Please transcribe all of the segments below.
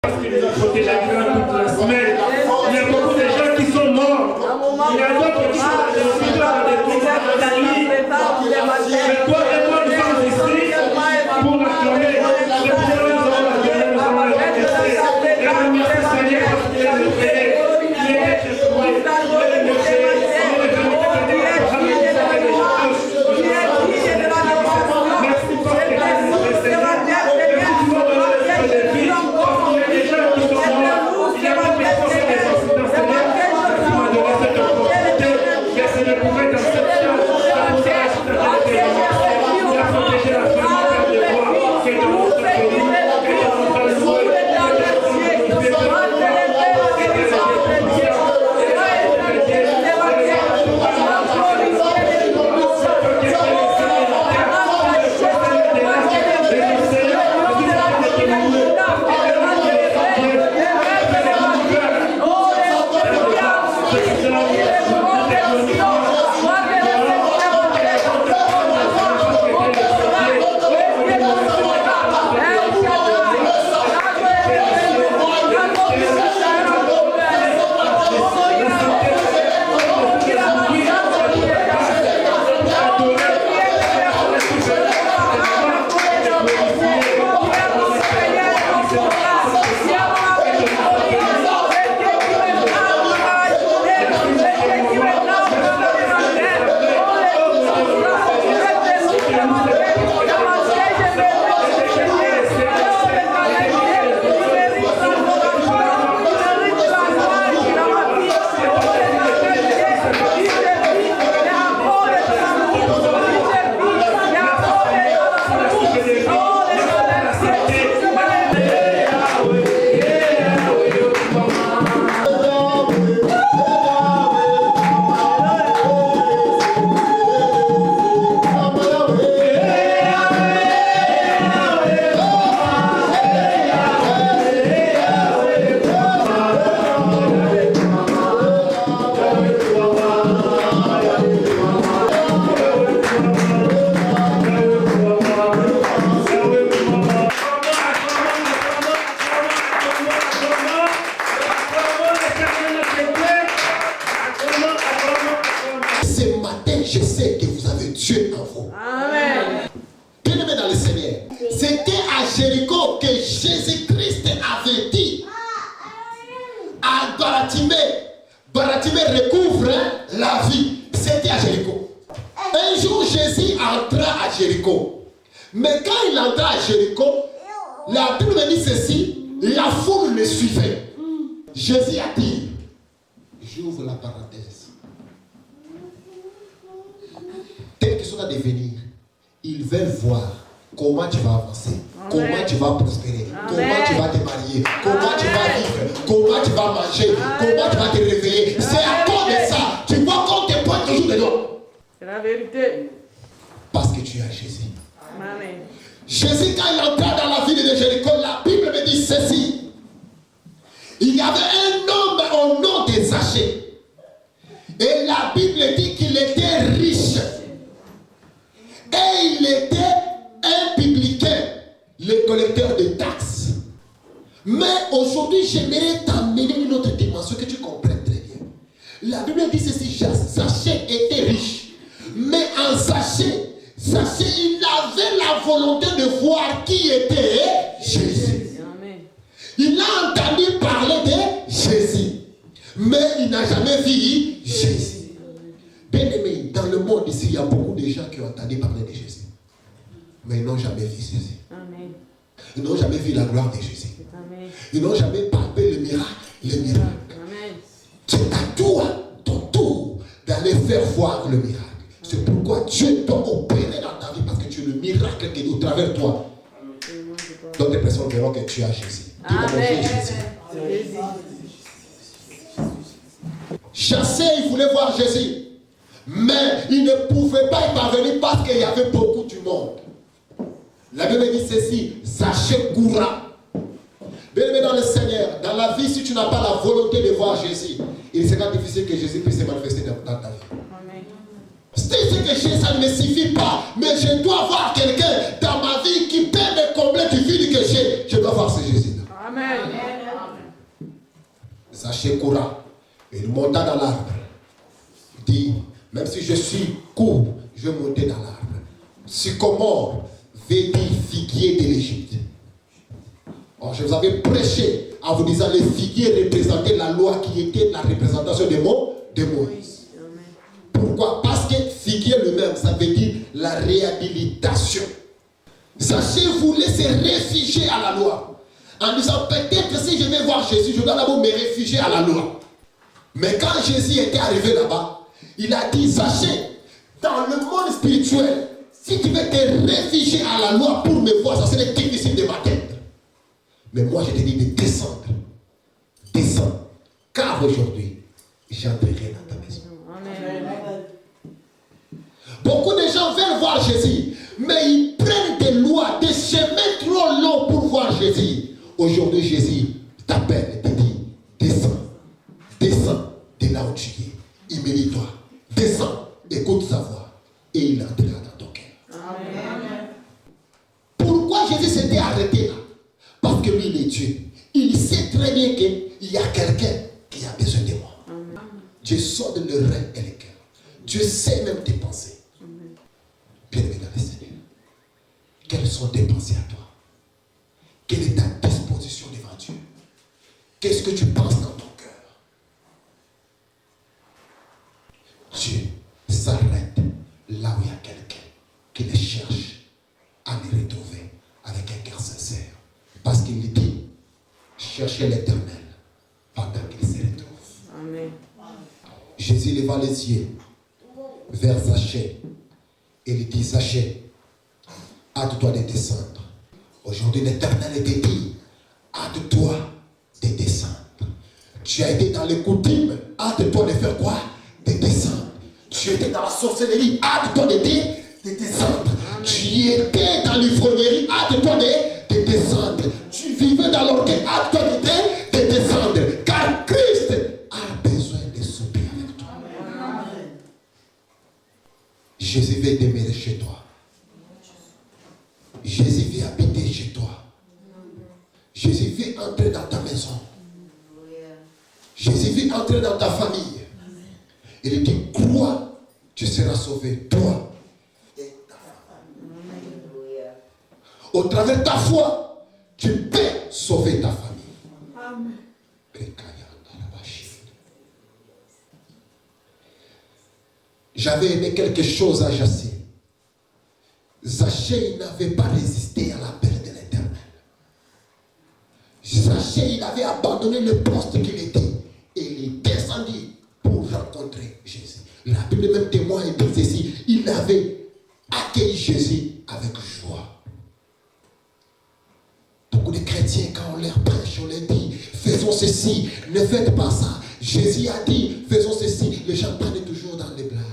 Parce qu'il nous a protégé toute la semaine. Il y a beaucoup de gens qui sont morts. Il y a d'autres qui sont dans des trucs dans la nuit. Mais toi et moi, nous sommes ici pour l'acclamer. C'est pour nous avons l'acclamé, nous avons l'acclamé. Et nous merci Seigneur parce qu'il est le Père. Il est chez toi. Il est le Père. Il est venu te donner la parole. Il est venu te donner la parole. Merci parce que tu es le Seigneur. Et tu vas donner l'esprit de vie. Parce qu'il y a des gens qui sont morts. Il y a des personnes qui sont dans ce monde. Tu m'as donné cette opportunité. Merci de pouvoir dans cette chance. Ça vous a acheté la télévision. Il a protégé la famille de voir que de notre famille. Et de notre louer. Bartimée recouvre la vie. C'était à Jéricho. Un jour, Jésus entra à Jéricho. Mais quand il entra à Jéricho, la Bible me dit ceci, la foule le suivait. Jésus a dit, j'ouvre la parenthèse. Tels qui sont à devenir, ils veulent voir comment tu vas avancer, comment tu vas prospérer, comment tu vas te marier, comment tu vas vivre, comment tu vas manger, comment tu vas te réveiller. C'est à cause de ça. Tu vois qu'on te pointe toujours dedans. C'est la vérité. Parce que tu es à Jésus. Amen. Jésus, quand il entra dans la ville de Jéricho, la Bible me dit ceci. Il y avait un homme au nom de Zachée. Et la Bible dit qu'il était riche. Et il était un publicain, le collecteur de taxes. Mais aujourd'hui, j'aimerais t'amener une autre dimension que tu comprennes très bien. La Bible dit ceci, Zachée était riche. Mais en Zachée, il avait la volonté de voir qui était Jésus. Amen. Il a entendu parler de Jésus. Mais il n'a jamais vu Jésus. Bien aimé, dans le monde ici, il y a beaucoup de gens qui ont entendu parler de Jésus. Mais ils n'ont jamais vu Jésus. Amen. Ils n'ont jamais vu la gloire de Jésus. Amen. Ils n'ont jamais palpé le miracle. Le miracle. Amen. C'est à toi, ton tour, d'aller faire voir le miracle. C'est pourquoi Dieu t'a opéré dans ta vie parce que tu es le miracle qui est au travers de toi. D'autres personnes verront que tu as Jésus. Dis comment j'ai Jésus. Chassé, il voulait voir Jésus. Mais il ne pouvait pas y parvenir parce qu'il y avait beaucoup du monde. La Bible dit ceci, Zachée courra. Bien-aimé dans le Seigneur, dans la vie, si tu n'as pas la volonté de voir Jésus, il sera difficile que Jésus puisse se manifester dans ta vie. Amen. C'est que Jésus, ça ne me suffit pas, mais je dois avoir quelqu'un dans ma vie qui peut me combler du vide que j'ai. Je dois voir ce Jésus-là. Amen. Zaché coura. Il monta dans l'arbre. Il dit, même si je suis court, je vais monter dans l'arbre. Sycomore veut dire figuier de l'Égypte. Or, je vous avais prêché en vous disant les figuiers représentaient la loi qui était la représentation de Moïse. Pourquoi? Parce que figuier lui-même, ça veut dire la réhabilitation. Zaché voulait se réfugier à la loi. En disant, peut-être si je vais voir Jésus, je dois d'abord me réfugier à la loi. Mais quand Jésus était arrivé là-bas, il a dit, Zaché, dans le monde spirituel, si tu veux te réfugier à la loi pour me voir, ça serait difficile de m'atteindre. Mais moi, je te dis de descendre. Descends. Car aujourd'hui, j'entrerai dans ta maison. Amen. Beaucoup de gens veulent voir Jésus, mais ils prennent des lois, des chemins trop longs pour voir Jésus. Aujourd'hui, Jésus t'appelle et te dit, descends. Descends de là où tu es. Humilie-toi. Descends. Écoute sa voix. Et il entrera dans ton cœur. Amen. Pourquoi Jésus s'était arrêté là? Parce que lui, il est Dieu. Il sait très bien qu'il y a quelqu'un qui a besoin de moi. Amen. Dieu sonde le rein et le cœur. Dieu sait même tes pensées. Bien-aimé dans le Seigneur, quelles sont tes pensées à toi? Quelle est ta disposition devant Dieu? Qu'est-ce que tu penses dans ton cœur? Dieu s'arrête là où il y a quelqu'un qui le cherche à le retrouver avec un cœur sincère. Parce qu'il dit, cherchez l'Éternel pendant qu'il se retrouve. Amen. Jésus leva les yeux vers Zaché. Et il dit, Zaché, hâte-toi de descendre. Aujourd'hui, l'Éternel te dit, hâte-toi de descendre. Tu as été dans les coutumes, hâte-toi de faire quoi? De descendre. Tu étais dans la sorcellerie, hâte-toi de descendre. Amen. Tu étais dans l'ivrognerie, hâte-toi de descendre. Tu vivais dans l'orgueil, hâte-toi de descendre. Car Christ a besoin de souper avec toi. Amen. Jésus veut demeurer chez toi. Jésus veut habiter chez toi. Jésus veut entrer dans ta maison. Jésus veut entrer dans ta famille. Il dit, crois, tu seras sauvé, toi et ta famille. Au travers de ta foi, tu peux sauver ta famille. Amen. J'avais aimé quelque chose à Zaché. Zaché, il n'avait pas résisté à l'appel de l'Éternel. Zaché, il avait abandonné le poste qu'il était. Et il est descendu pour rencontrer Jésus. La Bible même témoigne de ceci. Il avait accueilli Jésus avec joie. Beaucoup de chrétiens, quand on leur prêche, on leur dit, faisons ceci, ne faites pas ça. Jésus a dit, faisons ceci. Les gens prennent toujours dans les blagues.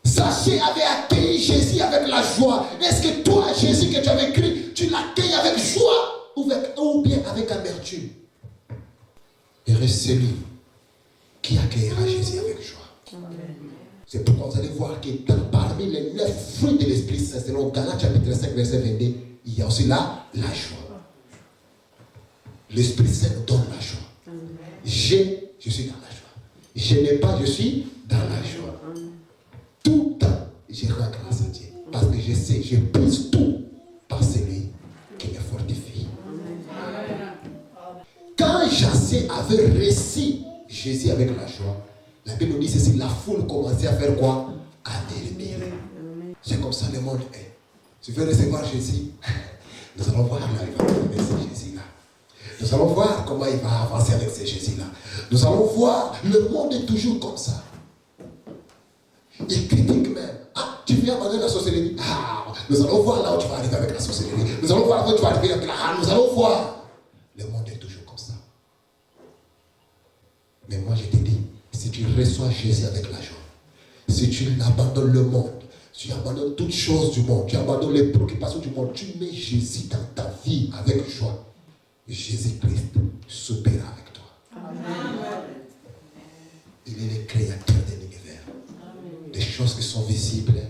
Zaché avait accueilli Jésus avec la joie. Est-ce que toi, Jésus que tu avais cru, tu l'accueilles avec joie ou bien avec amertume? Heureux celui qui accueillera Jésus avec joie. Amen. C'est pourquoi vous allez voir que parmi les 9 fruits de l'Esprit Saint, selon Galates chapitre 5, verset 22, il y a aussi là la joie. L'Esprit Saint nous donne la joie. Je suis dans la joie. Je n'ai pas, je suis dans la joie. Tout le temps, je rends grâce à Dieu. Parce que je sais, je puise tout par celui qui me fortifie. Quand Zaché avait réussi Jésus avec la joie, la Bible nous dit ceci, la foule commençait à faire quoi? À murmurer. C'est comme ça le monde est. Tu veux recevoir Jésus? Nous allons voir avec ce Jésus-là. Nous allons voir comment il va avancer avec ce Jésus-là. Nous allons voir, le monde est toujours comme ça. Il critique même. Ah, tu viens abandonner la sorcellerie. Ah, nous allons voir là où tu vas arriver avec la sorcellerie. Nous allons voir là où tu vas arriver avec la... Ah, nous allons voir. Le monde est toujours comme ça. Mais moi je te dis, si tu reçois Jésus avec la joie, si tu abandonnes le monde, si tu abandonnes toutes choses du monde, tu abandonnes les préoccupations du monde, tu mets Jésus dans ta vie avec joie, Jésus-Christ soupira avec toi. Amen. Il est le créateur de l'univers, des choses qui sont visibles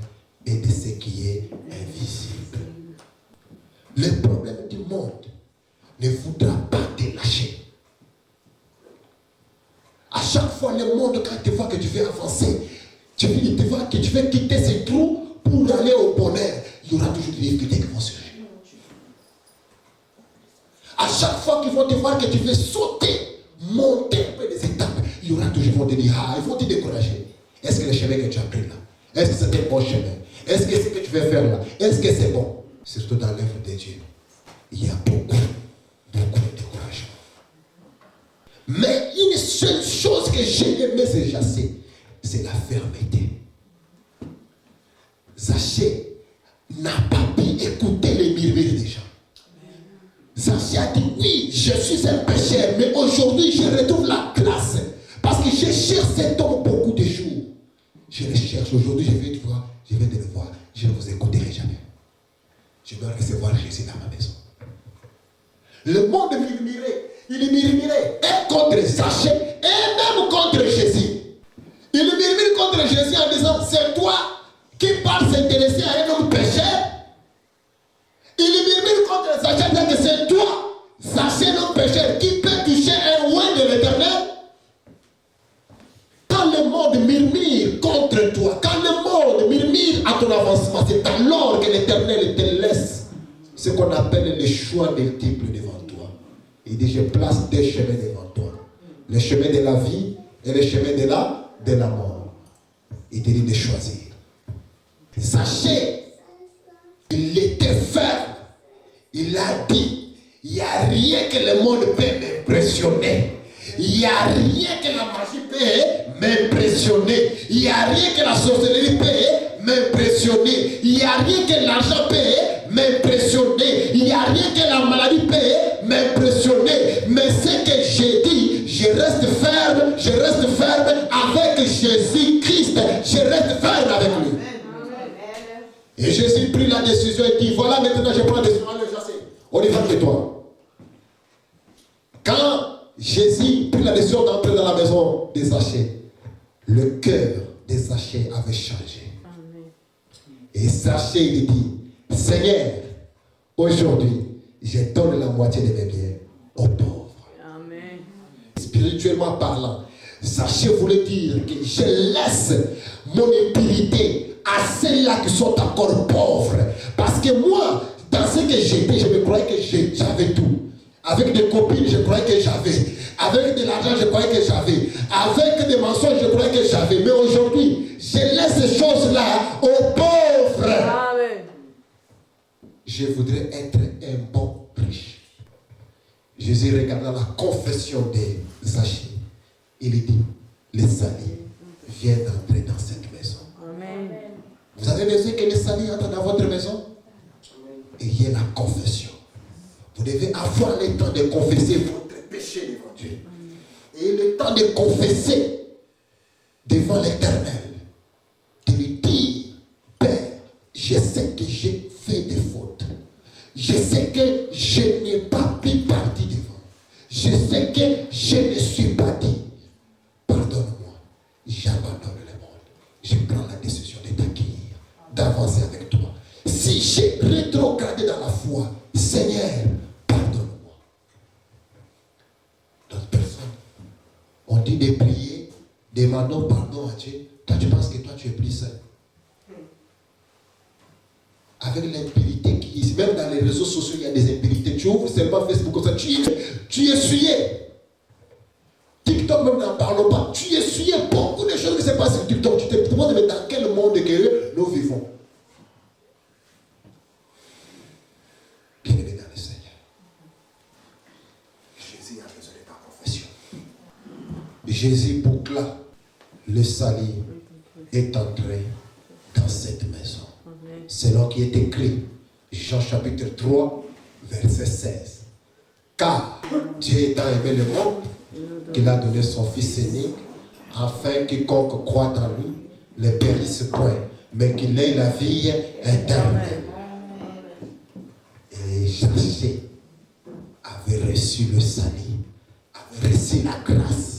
et de ce qui est invisible. Le problème du monde ne voudra pas te lâcher. fois, le monde, quand tu vois que tu veux avancer, tu vois que tu veux quitter ces trous pour aller au bonheur, il y aura toujours des difficultés qui vont surgir. À chaque fois qu'ils vont te voir que tu veux sauter, monter un peu des étapes, il y aura toujours, ils vont te dire, ah, ils vont te décourager. Est-ce que le chemin que tu as pris là, est-ce que c'est un bon chemin? Est-ce que ce que tu veux faire là, est-ce que c'est bon? Surtout dans l'œuvre de Dieu, il y a beaucoup de découragement. Mais une seule chose que j'ai aimé chez Zaché, c'est la fermeté. Zaché n'a pas pu écouter les murmures des gens. Zaché a dit, oui, je suis un pécheur, mais aujourd'hui je retrouve la grâce. Parce que je cherche cet homme beaucoup de jours. Je le cherche. Aujourd'hui, je vais te voir, je vais te le voir. Je ne vous écouterai jamais. Je dois recevoir Jésus dans ma maison. Le monde murmurait. Il murmurait et contre Zaché et même contre Jésus. Il murmure contre Jésus en disant, c'est toi qui parles s'intéresser à un homme pécheur. Il murmure contre Zaché en disant que c'est toi, Zaché, l'homme pécheur, qui peut toucher un oint de l'Éternel. Quand le monde murmure contre toi, quand le monde murmure à ton avancement, c'est alors que l'Éternel te laisse ce qu'on appelle le choix multiple devant toi. Il dit, je place deux chemins devant toi. Le chemin de la vie et le chemin de la mort. Il te dit de choisir. Sachez, il était ferme. Il a dit, il n'y a rien que le monde peut m'impressionner. Il n'y a rien que la magie peut m'impressionner. Il n'y a rien que la sorcellerie peut m'impressionner. Il n'y a rien que l'argent peut m'impressionner. Il n'y a rien que la maladie peut m'impressionner. Mais ce que j'ai dit, je reste ferme avec Jésus-Christ. Je reste ferme avec lui. Et Jésus prit la décision et dit, voilà maintenant je prends la décision. On y va de toi. Quand Jésus prit la décision d'entrer dans la maison des Zaché, le cœur des Zaché avait changé. Amen. Et Zaché, il dit, Seigneur, aujourd'hui, je donne la moitié de mes biens aux pauvres. Amen. Spirituellement parlant, Zaché voulait dire que je laisse mon impunité à ceux-là qui sont encore pauvres. Parce que moi, dans ce que j'étais, je me croyais que j'avais tout. Avec des copines, je croyais que j'avais. Avec de l'argent, je croyais que j'avais. Avec des mensonges, je croyais que j'avais. Mais aujourd'hui, je laisse ces choses-là aux pauvres. Amen. Je voudrais être un bon riche. Jésus regardant la confession de Zaché. Il dit, les salis viennent entrer dans cette maison. Amen. Vous avez besoin que les salis entrent dans votre maison? Ayez la confession. Vous devez avoir le temps de confesser votre péché devant Dieu. Et le temps de confesser devant l'Éternel. De lui dire, Père, je sais que j'ai fait des fautes. Je sais que je n'ai pas pris parti devant. Je sais que je ne suis pas dit. Pardonne-moi. J'abandonne le monde. Je prends la décision de t'accueillir, d'avancer avec toi. Si j'ai rétrogradé dans la foi, Seigneur, pardonne-moi. D'autres personnes ont dit de prier, demandons pardon à Dieu. Toi, tu penses que toi, tu es plus seul. Avec l'impurité qui est, même dans les réseaux sociaux, il y a des impurités. Tu ouvres seulement Facebook comme ça, tu es essuyé. TikTok, même n'en parlons pas. Tu es essuyé beaucoup de choses qui se passent sur TikTok. Tu te demandes dans quel monde que nous vivons. Bien-aimé dans le Seigneur, Jésus a besoin de ta confession. Jésus boucla le salut est entré dans cette maison. Selon qui est écrit, Jean chapitre 3, verset 16. Car Dieu étant aimé le monde, qu'il a donné son Fils unique, afin quiconque croit en lui ne périsse point, mais qu'il ait la vie éternelle. Et Zaché avait reçu le salut, avait reçu la grâce.